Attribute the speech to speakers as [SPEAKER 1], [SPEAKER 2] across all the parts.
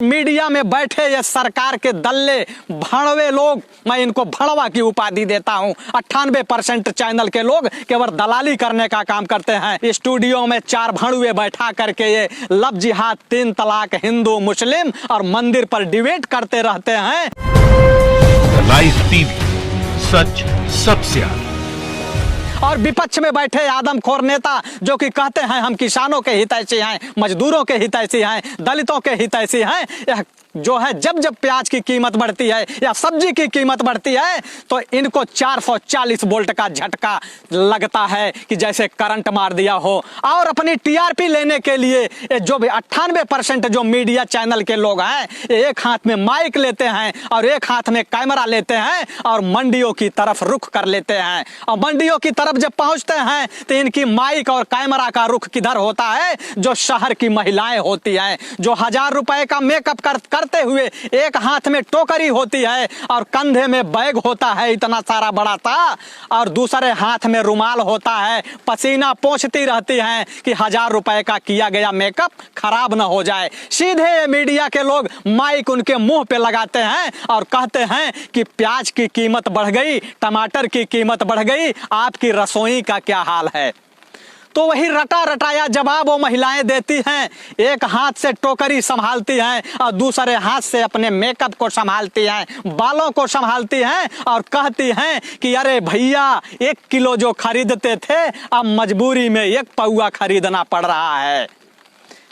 [SPEAKER 1] Media में बैठे ये सरकार के दल्ले भड़वे लोग, मैं इनको भड़वा की उपाधि देता हूं। 98% चैनल के लोग केवल दलाली करने का काम करते हैं। स्टूडियो में 4 भड़वे बैठा करके ये लव जिहाद, 3 तलाक, हिंदू मुस्लिम और मंदिर पर डिबेट करते रहते हैं।
[SPEAKER 2] लाइव टीवी, सच सबसे आगे।
[SPEAKER 1] और विपक्ष में बैठे आदमखोर नेता जो कि कहते हैं हम किसानों के हितैषी हैं, मजदूरों के हितैषी हैं, दलितों के हितैषी हैं, यह जो है जब जब प्याज की कीमत बढ़ती है या सब्जी की कीमत बढ़ती है तो इनको 440 वोल्ट का झटका लगता है कि जैसे करंट मार दिया हो। और अपनी टीआरपी लेने के लिए जो भी 98% जो मीडिया चैनल के लोग हैं, एक हाथ में माइक लेते हैं और एक हाथ में कैमरा लेते हैं और मंडियों की तरफ रुख कर लेते हैं। और मंडियों की तरफ जब पहुंचते हैं तो इनकी माइक और कैमरा का रुख किधर होता है? जो शहर की महिलाएं होती हैं, जो 1000 रुपए का मेकअप करते हुए एक हाथ में टोकरी होती है और कंधे में बैग होता है इतना सारा बड़ा सा, और दूसरे हाथ में रुमाल होता है, पसीना पोंछती रहती हैं कि 1000 रुपए का किया गया मेकअप खराब ना हो जाए। सीधे मीडिया के लोग माइक उनके मुंह पे लगाते हैं और कहते हैं कि प्याज की कीमत बढ़ गई, टमाटर की कीमत बढ़ गई, आपकी रसोई का क्या हाल है? तो वही रटा रटाया जवाब वो महिलाएं देती हैं। एक हाथ से टोकरी संभालती हैं और दूसरे हाथ से अपने मेकअप को संभालती हैं, बालों को संभालती हैं और कहती हैं कि अरे भैया 1 किलो जो खरीदते थे अब मजबूरी में 1 पौआ खरीदना पड़ रहा है।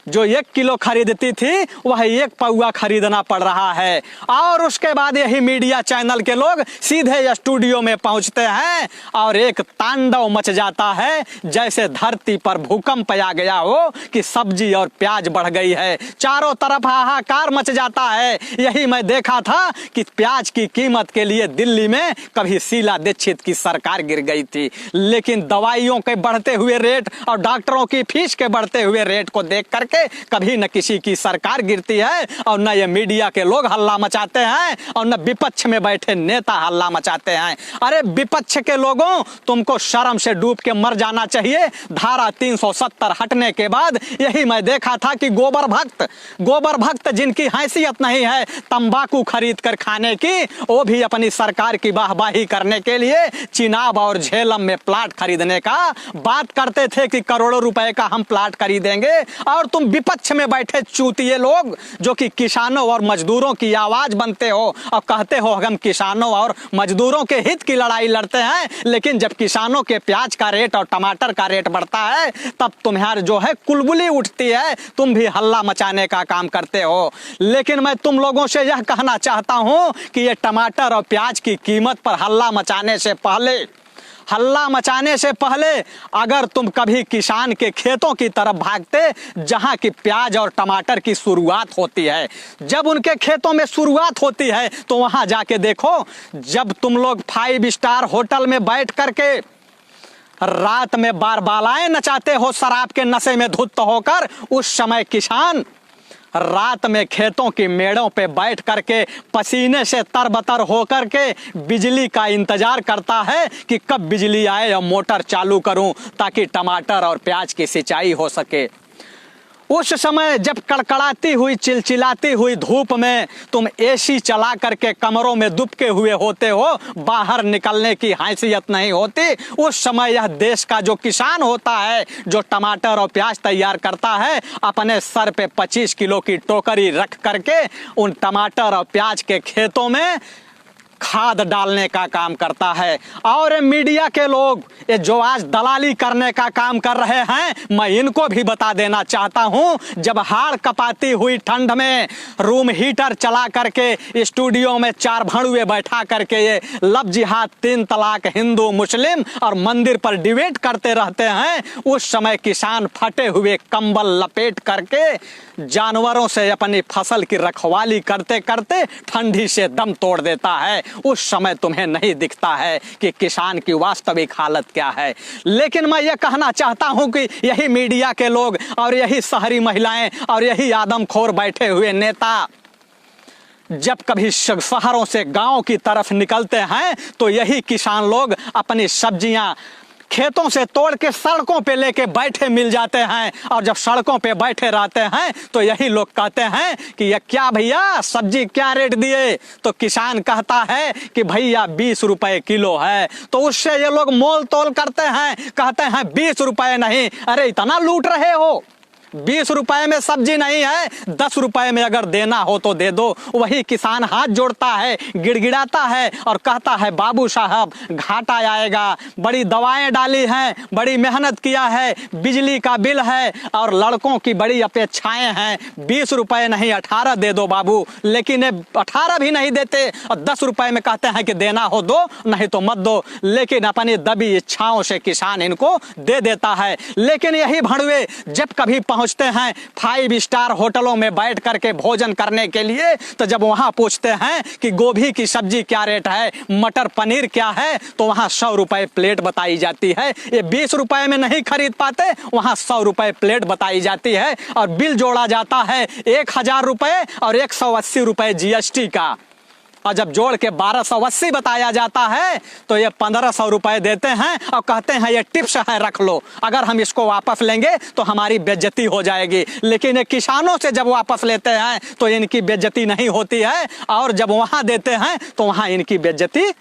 [SPEAKER 1] जो 1 किलो खरीदती थी वह 1 पौआ खरीदना पड़ रहा है। और उसके बाद यही मीडिया चैनल के लोग सीधे स्टूडियो में पहुंचते हैं और एक तांडव मच जाता है जैसे धरती पर भूकंप आ गया हो कि सब्जी और प्याज बढ़ गई है। चारों तरफ हाहाकार मच जाता है। यही मैं देखा था कि प्याज की कीमत के लिए दिल्ली में कभी शीला दीक्षित की सरकार गिर गई थी, लेकिन दवाइयों के बढ़ते हुए रेट और डॉक्टरों की फीस के बढ़ते हुए रेट को देख करके कभी न किसी की सरकार गिरती है और न ये मीडिया के लोग हल्ला मचाते हैं और न विपक्ष में बैठे नेता हल्ला मचाते हैं। अरे विपक्ष के लोगों, तुमको शर्म से डूब के मर जाना चाहिए। धारा 370 हटने के बाद यही मैं देखा था कि गोबर भक्त जिनकी हैसियत नहीं है तंबाकू खरीद कर खाने की, वो भी अपनी सरकार की वाहवाही करने के लिए चिनाब और झेलम में प्लाट खरीदने का बात करते थे कि करोड़ों रुपए का हम प्लाट खरीदेंगे। और तुम विपक्ष में बैठे चूतिए लोग जो कि किसानों और मजदूरों की आवाज बनते हो और कहते हो हम किसानों और मजदूरों के हित की लड़ाई लड़ते हैं, लेकिन जब किसानों के प्याज का रेट और टमाटर का रेट बढ़ता है तब तुम्हारे जो है कुलबुली उठती है, तुम भी हल्ला मचाने का काम करते हो। लेकिन मैं तुम लोगों से यह कहना चाहता हूं कि ये टमाटर और प्याज की कीमत पर हल्ला मचाने से पहले अगर तुम कभी किसान के खेतों की तरफ भागते जहां की प्याज और टमाटर की शुरुआत होती है, जब उनके खेतों में शुरुआत होती है तो वहां जाके देखो, जब तुम लोग 5 स्टार होटल में बैठ करके रात में बारबालाएं नचाते हो शराब के नशे में धुत होकर, उस समय किसान रात में खेतों की मेड़ों पे बैठ करके पसीने से तरबतर होकर के बिजली का इंतजार करता है कि कब बिजली आए और मोटर चालू करूं ताकि टमाटर और प्याज की सिंचाई हो सके। उस समय जब कड़कड़ाती हुई चिलचिलाती हुई धूप में तुम एसी चला करके कमरों में दुबके हुए होते हो, बाहर निकलने की हैसियत नहीं होती, उस समय यह देश का जो किसान होता है जो टमाटर और प्याज तैयार करता है, अपने सर पे 25 किलो की टोकरी रख करके उन टमाटर और प्याज के खेतों में खाद डालने का काम करता है। और मीडिया के लोग ये जो आज दलाली करने का काम कर रहे हैं, मैं इनको भी बता देना चाहता हूं। जब हाड़ कपाती हुई ठंड में रूम हीटर चला करके स्टूडियो में 4 भड़ुए बैठा करके ये लव जिहाद, 3 तलाक, हिंदू मुस्लिम और मंदिर पर डिबेट करते रहते हैं, उस समय किसान फटे हुए कंबल लपेट करके जानवरों से अपनी फसल की रखवाली करते करते ठंडी से दम तोड़ देता है। उस समय तुम्हें नहीं दिखता है कि किसान की वास्तविक हालत क्या है। लेकिन मैं यह कहना चाहता हूं कि यही मीडिया के लोग और यही शहरी महिलाएं और यही आदमखोर बैठे हुए नेता जब कभी शहरों से गांव की तरफ निकलते हैं तो यही किसान लोग अपनी सब्जियां खेतों से तोड़ के सड़कों पे लेके बैठे मिल जाते हैं। और जब सड़कों पे बैठे रहते हैं तो यही लोग कहते हैं कि ये क्या भैया सब्जी क्या रेट दिए, तो किसान कहता है कि भैया 20 रुपए किलो है। तो उससे ये लोग मोल तोल करते हैं, कहते हैं 20 रुपए नहीं, अरे इतना लूट रहे हो, 20 रुपए में सब्जी नहीं है, 10 रुपए में अगर देना हो तो दे दो। वही किसान हाथ जोड़ता है, गिड़गिड़ाता है और कहता है बाबू साहब घाटा आएगा, बड़ी दवाएं डाली हैं, बड़ी मेहनत किया है, बिजली का बिल है और लड़कों की बड़ी अपेक्षाएं हैं, 20 रुपए नहीं 18 दे दो बाबू। लेकिन ये 18 भी नहीं देते और 10 रुपए में कहते हैं कि देना हो दो, नहीं तो मत दो। लेकिन अपनी दबी इच्छाओं से किसान इनको दे देता है। लेकिन यही भड़वे जब कभी पहुंचते हैं 5 स्टार होटलों में बैठ करके भोजन करने के लिए, तो जब वहां पूछते हैं कि गोभी की सब्जी क्या रेट है, मटर पनीर क्या है, तो वहां 100 रुपए प्लेट बताई जाती है। ये 20 रुपए में नहीं खरीद पाते, वहां 100 रुपए प्लेट बताई जाती है और बिल जोड़ा जाता है 1000 रुपए और 180 रुपए जीएसटी का। और जब जोड़ के 1280 बताया जाता है तो ये 1500 रुपए देते हैं और कहते हैं ये टिप्स है रख लो, अगर हम इसको वापस लेंगे तो हमारी बेइज्जती हो जाएगी। लेकिन ये किसानों से जब वापस लेते हैं तो इनकी बेइज्जती नहीं होती है और जब वहां देते हैं तो वहां इनकी बेइज्जती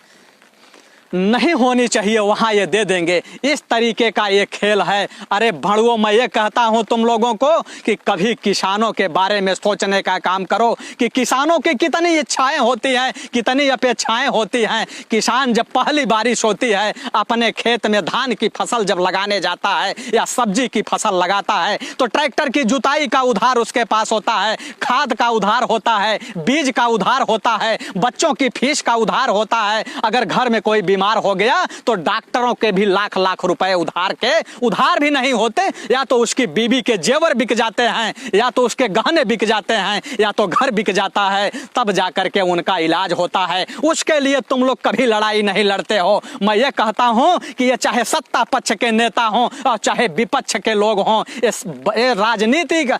[SPEAKER 1] नहीं होनी चाहिए, वहां ये दे देंगे। इस तरीके का ये खेल है। अरे भड़ुओं, मैं ये कहता हूं तुम लोगों को कि कभी किसानों के बारे में सोचने का काम करो कि किसानों की कितनी इच्छाएं होती हैं, कितनी अपेक्षाएं होती हैं। किसान जब पहली बारिश होती है, अपने खेत में धान की फसल जब लगाने जाता है या सब्जी की फसल लगाता है, तो ट्रैक्टर की जुताई का उधार उसके पास होता है, खाद का उधार होता है, बीज का उधार होता है, बच्चों की फीस का उधार होता है। अगर घर में कोई बीमार हो गया तो डॉक्टरों के भी लाख लाख रुपए उधार भी नहीं होते, या तो उसकी बीवी के जेवर बिक जाते हैं, या तो उसके गहने बिक जाते हैं, या तो घर बिक जाता है, तब जाकर के उनका इलाज होता है। उसके लिए तुम लोग कभी लड़ाई नहीं लड़ते हो। मैं ये कहता हूं कि ये चाहे सत्ता पक्ष के नेता हों और चाहे विपक्ष के लोग हों, इस राजनीतिक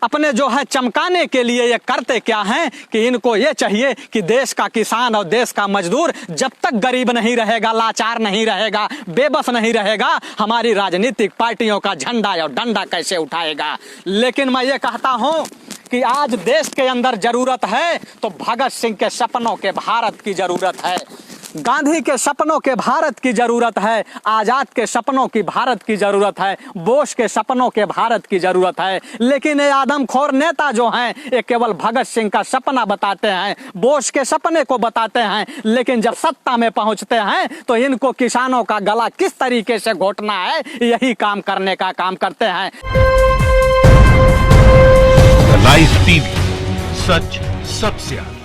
[SPEAKER 1] अपने जो है चमकाने के लिए ये करते क्या हैं कि इनको ये चाहिए कि देश का किसान और देश का मजदूर जब तक गरीब नहीं रहेगा, लाचार नहीं रहेगा, बेबस नहीं रहेगा, हमारी राजनीतिक पार्टियों का झंडा और डंडा कैसे उठाएगा। लेकिन मैं ये कहता हूं कि आज देश के अंदर जरूरत है तो भगत सिंह के सपनों के भारत की जरूरत है, गांधी के सपनों के भारत की जरूरत है, आजाद के सपनों की भारत की जरूरत है, बोस के सपनों के भारत की जरूरत है। लेकिन ये आदमखोर नेता जो हैं ये केवल भगत सिंह का सपना बताते हैं, बोस के सपने को बताते हैं, लेकिन जब सत्ता में पहुंचते हैं तो इनको किसानों का गला किस तरीके से घोटना है यही काम करने का काम करते हैं।
[SPEAKER 2] लाइव टीवी, सच सबसे आगे।